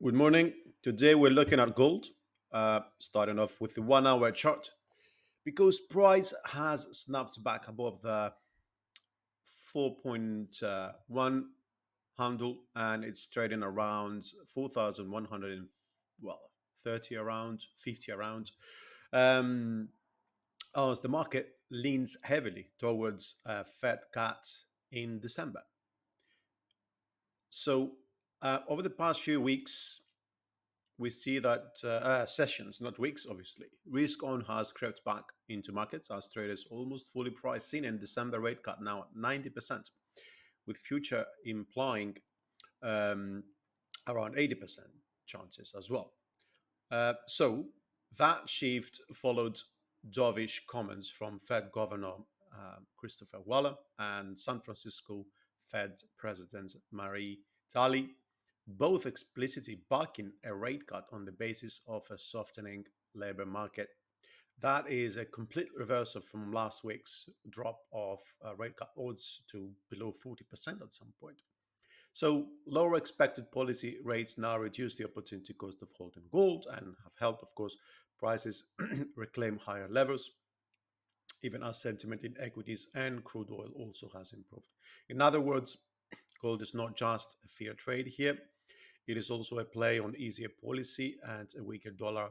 Good morning. Today we're looking at gold, starting off with the 1 hour chart because price has snapped back above the 4.1 handle and it's trading around 4,100 well 30 around 50 around as the market leans heavily towards Fed cuts in December. So over the past few weeks we see that sessions, not weeks, obviously. Risk on has crept back into markets as traders almost fully priced in December rate cut now at 90%, with future implying um, around 80% chances as well. So that shift followed dovish comments from Fed Governor Christopher Waller and San Francisco Fed President Mary Daly, both explicitly backing a rate cut on the basis of a softening labor market. That is a complete reversal from last week's drop of rate cut odds to below 40% at some point. So lower expected policy rates now reduce the opportunity cost of holding gold and have helped, of course, prices reclaim higher levels, even as sentiment in equities and crude oil also has improved. In other words, gold is not just a fair trade here. It is also a play on easier policy and a weaker dollar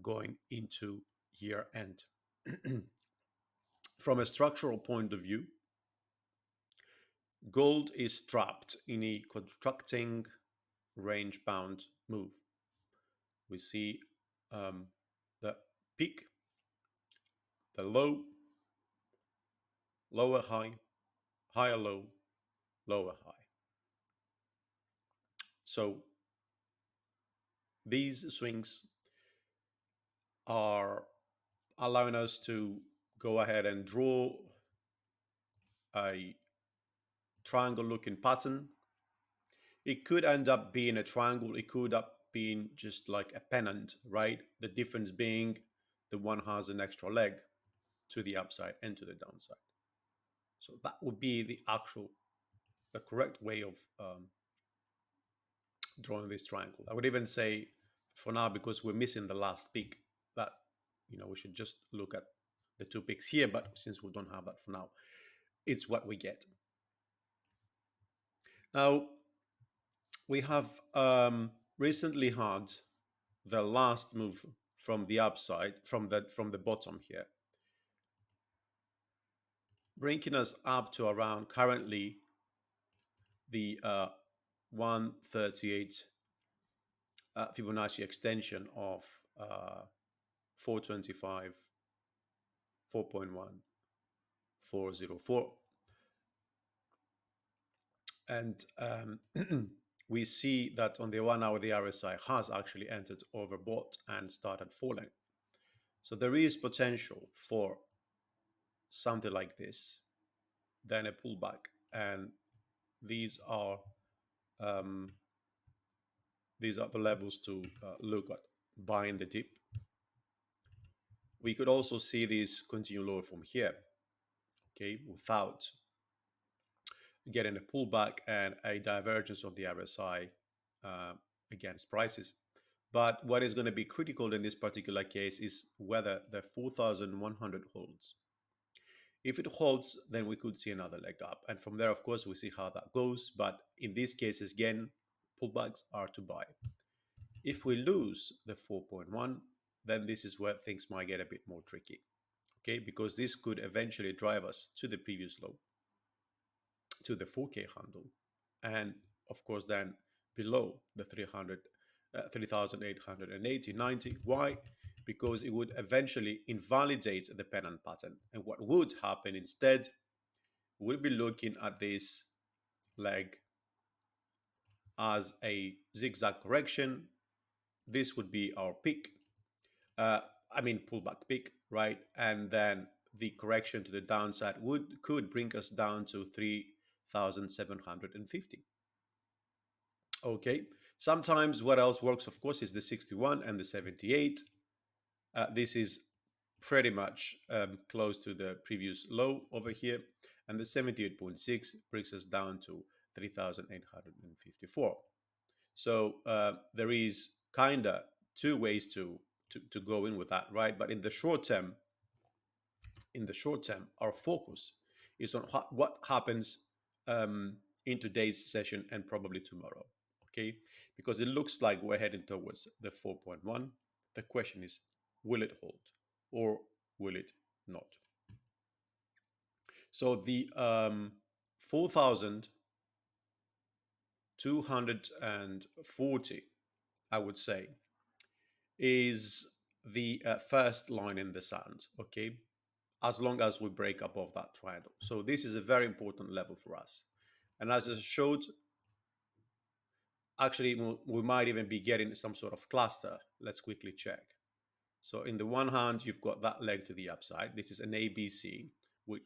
going into year end. From a structural point of view, gold is trapped in a contracting range bound move. We see the peak, the low, lower high, higher low, lower high. So these swings are allowing us to go ahead and draw a triangle looking pattern. It could end up being a triangle, it could up being just like a pennant, right? The difference being the one has an extra leg to the upside and to the downside. So that would be the correct way of drawing this triangle. I would even say for now, because we're missing the last peak, that we should just look at the two peaks here, but since we don't have that for now, it's what we get. Now, we have recently had the last move from the upside, from the bottom here, bringing us up to around currently the 138 Fibonacci extension of 425, 4.1, 404. And we see that on the 1 hour, the RSI has actually entered overbought and started falling. So there is potential for something like this, then a pullback. And these are the levels to look at buying the dip. We could also see this continue lower from here, okay, without getting a pullback and a divergence of the RSI against prices. But what is going to be critical in this particular case is whether the 4,100 holds. If it holds, then we could see another leg up. And from there, of course, we see how that goes. But in these cases, again, pullbacks are to buy. If we lose the 4.1, then this is where things might get a bit more tricky. Okay, because this could eventually drive us to the previous low, to the 4K handle, and of course then below the 3,880, 90. Why? Because it would eventually invalidate the pennant pattern. And what would happen instead, we'll be looking at this leg as a zigzag correction. This would be our peak. Pullback peak, right? And then the correction to the downside could bring us down to 3,750. Okay. Sometimes what else works, of course, is the 61 and the 78. This is pretty much close to the previous low over here. And the 78.6 brings us down to 3,854. So there is kind of two ways to go in with that, right? But in the short term, our focus is on what happens um, in today's session and probably tomorrow. Okay, because it looks like we're heading towards the 4.1. The question is, will it hold or will it not? So the 4,240, I would say, is the first line in the sand. Okay, as long as we break above that triangle. So this is a very important level for us. And as I showed, actually, we might even be getting some sort of cluster. Let's quickly check. So in the one hand, you've got that leg to the upside. This is an ABC.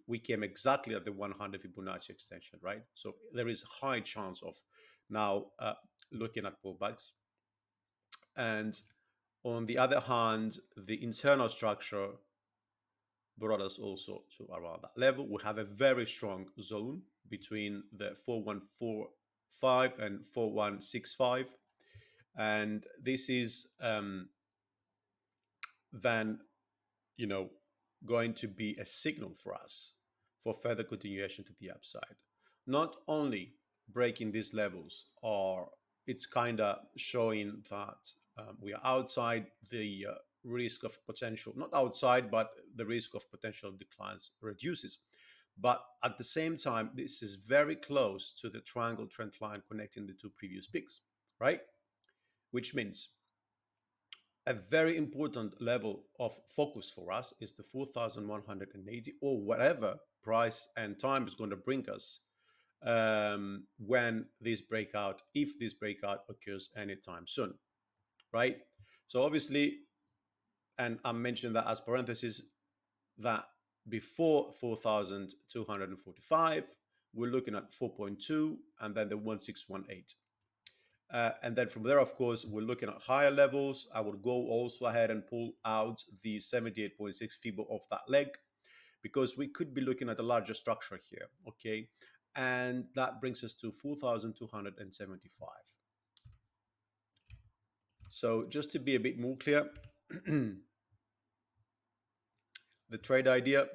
We came exactly at the 100 Fibonacci extension, right? So there is a high chance of now looking at pullbacks. And on the other hand, the internal structure brought us also to around that level. We have a very strong zone between the 4145 and 4165. And this is then, you know, going to be a signal for us for further continuation to the upside. Not only breaking these levels, or it's kind of showing that we are outside the risk of potential, not outside, but the risk of potential declines reduces. But at the same time, this is very close to the triangle trend line connecting the two previous peaks, right? Which means a very important level of focus for us is the 4,180 or whatever price and time is going to bring us when this breakout, if this breakout occurs anytime soon, right? So obviously, and I'm mentioning that as parenthesis, that before 4,245, we're looking at 4.2 and then the 1618. And then from there, of course, we're looking at higher levels. I would go also ahead and pull out the 78.6 FIBO of that leg because we could be looking at a larger structure here, okay? And that brings us to 4,275. So just to be a bit more clear, the trade idea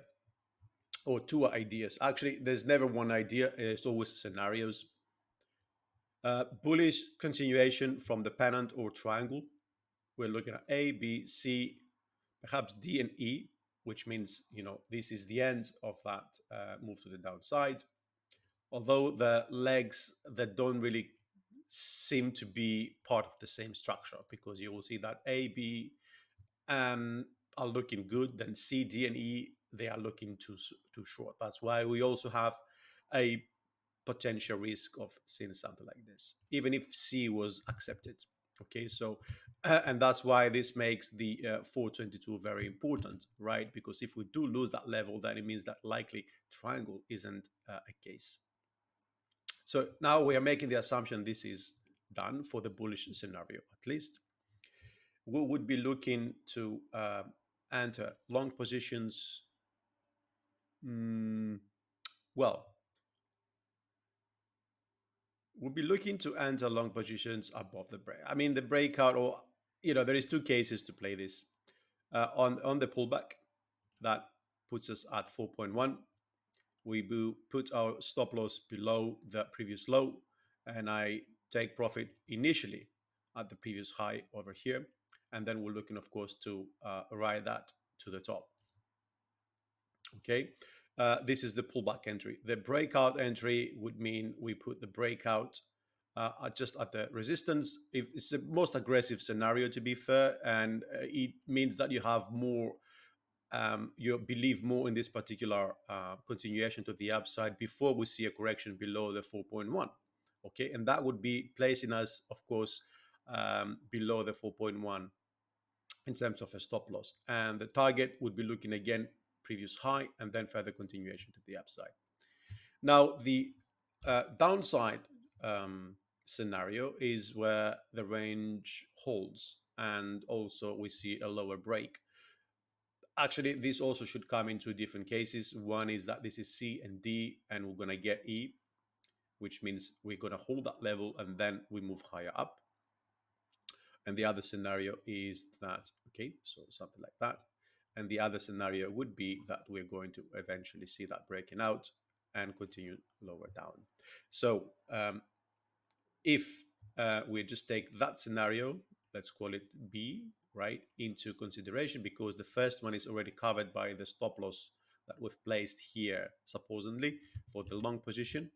or two ideas. Actually, there's never one idea. It's always scenarios. Bullish continuation from the pennant or triangle. We're looking at A, B, C, perhaps D and E, which means, you know, this is the end of that move to the downside. Although the legs that don't really seem to be part of the same structure, because you will see that A, B are looking good, then C, D, and E, they are looking too short. That's why we also have a potential risk of seeing something like this, even if C was accepted. Okay, so and that's why this makes the 422 very important, right? Because if we do lose that level, then it means that likely triangle isn't a case. So now we are making the assumption this is done for the bullish scenario, at least. We would be looking to enter long positions. Mm, well, we'll be looking to enter long positions above the break. I mean, the breakout, or there is two cases to play this. On the pullback, that puts us at 4.1. We will put our stop loss below the previous low, and I take profit initially at the previous high over here, and then we're looking, of course, to ride that to the top. Okay, this is the pullback entry. The breakout entry would mean we put the breakout just at the resistance. If it's the most aggressive scenario, to be fair, and it means that you have more, you believe more in this particular continuation to the upside before we see a correction below the 4.1. Okay, and that would be placing us, of course, below the 4.1 in terms of a stop loss. And the target would be looking again previous high and then further continuation to the upside. Now, the downside scenario is where the range holds and also we see a lower break. Actually, this also should come in two different cases. One is that this is C and D and we're going to get E, which means we're going to hold that level and then we move higher up. And the other scenario is that, okay, so something like that. And the other scenario would be that we're going to eventually see that breaking out and continue lower down. So if we just take that scenario, let's call it B, right, into consideration, because the first one is already covered by the stop loss that we've placed here, supposedly, for the long position,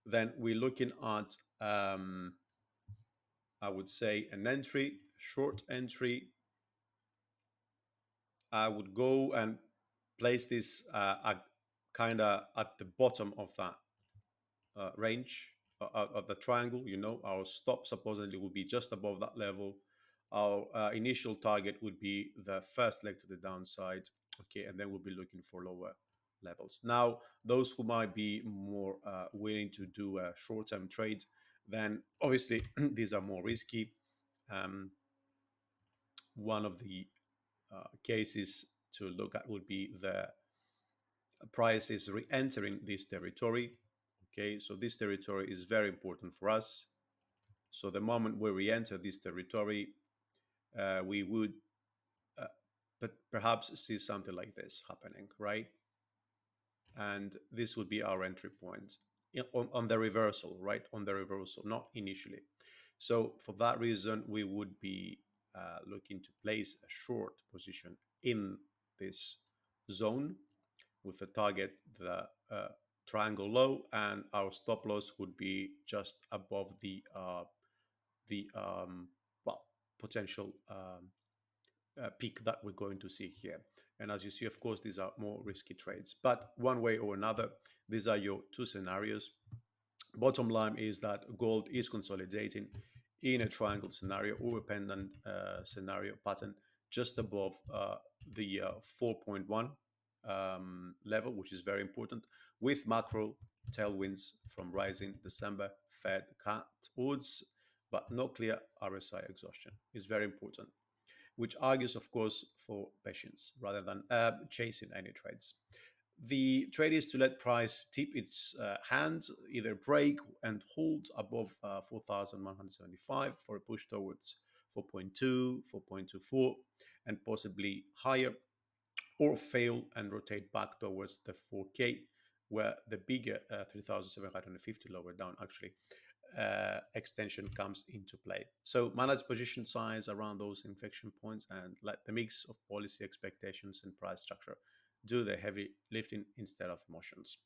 then we're looking at, I would say, an entry, short entry. I would go and place this kind of at the bottom of that range of the triangle. Our stop supposedly would be just above that level. Our initial target would be the first leg to the downside. Okay, and then we'll be looking for lower levels. Now, those who might be more willing to do a short-term trade, then obviously these are more risky. One of the cases to look at would be the price is re-entering this territory. Okay, so this territory is very important for us. So the moment we re-enter this territory, we would but perhaps see something like this happening, right? And this would be our entry point on the reversal, right? On the reversal, not initially. So for that reason, we would be looking to place a short position in this zone with a target the triangle low, and our stop loss would be just above the well, potential peak that we're going to see here. And as you see, of course, these are more risky trades, but one way or another, these are your two scenarios. Bottom line is that gold is consolidating in a triangle scenario or a pennant scenario pattern just above the 4.1 level, which is very important, with macro tailwinds from rising December Fed cut odds, but no clear RSI exhaustion. Is very important, which argues, of course, for patience rather than chasing any trades. The trade is to let price tip its hand, either break and hold above 4,175 for a push towards 4.2, 4.24, and possibly higher, or fail and rotate back towards the 4K, where the bigger 3,750 lower down actually extension comes into play. So manage position size around those inflection points and let the mix of policy expectations and price structure do the heavy lifting instead of emotions.